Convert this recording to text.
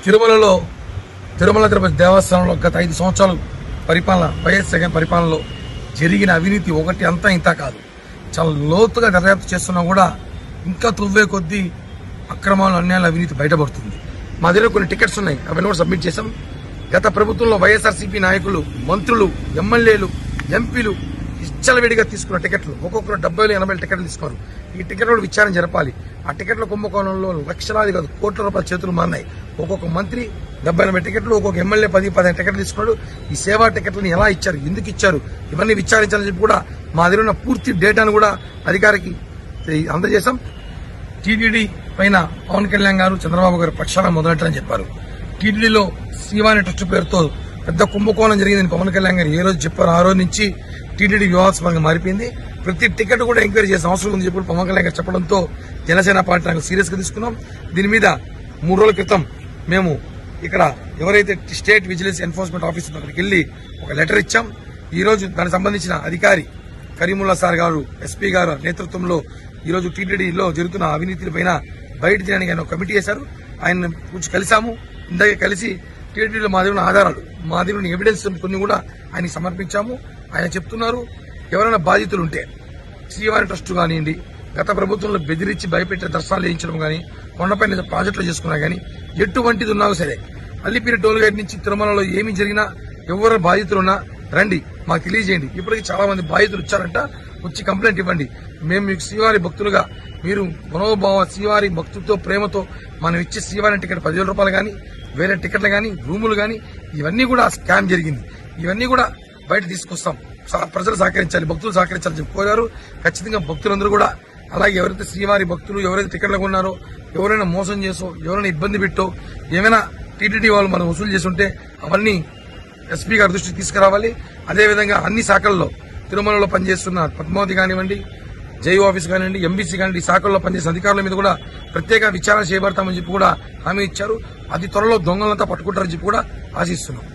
తిరుమల తిరుపతి దేవస్థానంలో గత 5 సంవత్సరాలు పరిపాలన వైఎస్ జగన్ పరిపాలనలో జరిగిన అవినీతి ఒకటి అంతా ఇంత కాదు. చాలా లోతుగా దర్యాప్తు చేస్తున్నా కూడా ఇంకా తువ్వే కొద్దీ అక్రమాలు అన్యాయాల అవినీతి బయటపడుతుంది. మా దగ్గర కొన్ని టికెట్స్ ఉన్నాయి, అవన్నీ కూడా సబ్మిట్ చేశాం. గత ప్రభుత్వంలో వైఎస్ఆర్సీపీ నాయకులు, మంత్రులు, ఎమ్మెల్యేలు, ఎంపీలు ఇచ్చలవిడిగా తీసుకున్న టికెట్లు ఒక్కొక్కరు 70-80 టికెట్లు తీసుకున్నారు. ఈ టికెట్లు విచారణ జరపాలి. ఆ టికెట్ల కుంభకోణంలో లక్షలాది కాదు కోట్ల రూపాయల చేతులు మారినాయి. ఒక్కొక్క మంత్రి 70-80 టికెట్లు, ఒక్కొక్క ఎమ్మెల్యే 10-15 టికెట్లు తీసుకున్నాడు. ఈ సేవా టికెట్లను ఎలా ఇచ్చారు, ఎందుకు ఇచ్చారు, ఇవన్నీ విచారించాలని చెప్పి కూడా మా దగ్గర ఉన్న పూర్తి డేటాను కూడా అధికారికి అందజేశాం. టీటీడీ పైన పవన్ కళ్యాణ్ గారు, చంద్రబాబు గారు ప్రక్షాళన మొదలెట్టాలని చెప్పారు. టీటీడీలో శ్రీవాణి ట్రస్ట్ పేరుతో పెద్ద కుంభకోణం జరిగిందని పవన్ కళ్యాణ్ గారు ఏ రోజు చెప్పారు, ఆ రోజు నుంచి టీటీడీ వివాదాస్పదంగా మారిపోయింది. ప్రతి టికెట్ కూడా ఎంక్వైరీ చేసిన అవసరం ఉంది చెప్పి పవన్ కళ్యాణ్ గారు చెప్పడంతో జనసేన పార్టీ నాకు సీరియస్ గా తీసుకున్నాం. దీని మీద 3 రోజుల క్రితం మేము ఇక్కడ ఎవరైతే స్టేట్ విజిలెన్స్ ఎన్ఫోర్స్మెంట్ ఆఫీసర్ అక్కడికి వెళ్లి ఒక లెటర్ ఇచ్చాం. ఈ రోజు దానికి సంబంధించిన అధికారి కరీముల్లా సార్ గారు, ఎస్పీ గారు నేతృత్వంలో ఈ రోజు టీటీడీలో జరుగుతున్న అవినీతిపైన బయట చేయడానికి ఆయన ఒక కమిటీ చేశారు. ఆయన కూర్చొని కలిసాము. ఇందాక కలిసి టీటీడీలో మా దగ్గర ఆధారాలు, మా దగ్గర ఎవిడెన్స్ కొన్ని కూడా ఆయనకి సమర్పించాము. ఆయన చెప్తున్నారు, ఎవరైనా బాధితులు ఉంటే శ్రీవారి ట్రస్ట్ కానివ్వండి, గత ప్రభుత్వంలో బెదిరించి భయపెట్టే దర్శనాలు చేయించడం కానీ, కొండపైన ప్రాజెక్టులు చేసుకున్నా కానీ, ఎటువంటిది ఉన్నా సరే అల్లిపిరి టోల్ గేట్ నుంచి తిరుమలలో ఏమి జరిగినా ఎవరు బాధితులున్నా రండి, మాకు తెలియజేయండి. ఇప్పటికీ చాలా మంది బాధితులు వచ్చారంట, వచ్చి కంప్లైంట్ ఇవ్వండి. మేము మీకు శ్రీవారి భక్తులుగా, మీరు మనోభావ శ్రీవారి భక్తులతో ప్రేమతో మనం ఇచ్చే శ్రీవారి టికెట్ 10,000 రూపాయలు కానీ, వేరే టికెట్లు కానీ, రూములు కానీ, ఇవన్నీ కూడా స్కామ్ జరిగింది. ఇవన్నీ కూడా బయట తీసుకొస్తాం. ప్రజలు సహకరించాలి, భక్తులు సహకరించాలని చెప్పి కోరారు. ఖచ్చితంగా భక్తులందరూ కూడా అలాగే ఎవరైతే శ్రీవారి భక్తులు ఎవరైతే టికెట్లు కొన్నారో, ఎవరైనా మోసం చేసో, ఎవరైనా ఇబ్బంది పెట్టో, ఏమైనా టీటీడీ వాళ్ళు మనం వసూలు చేస్తుంటే అవన్నీ ఎస్పీ గారి దృష్టికి తీసుకురావాలి. అదేవిధంగా అన్ని శాఖల్లో తిరుమలలో పనిచేస్తున్న పద్మావతి కానివ్వండి, జైఓ ఆఫీస్ కానివ్వండి, ఎంబీసీ కానివ్వండి, ఈ శాఖల్లో పనిచేసిన అధికారుల మీద కూడా ప్రత్యేక విచారణ చేయబడతామని చెప్పి కూడా హామీ ఇచ్చారు. అతి త్వరలో దొంగలంతా పట్టుకుంటారని చెప్పి కూడా ఆశిస్తున్నాం.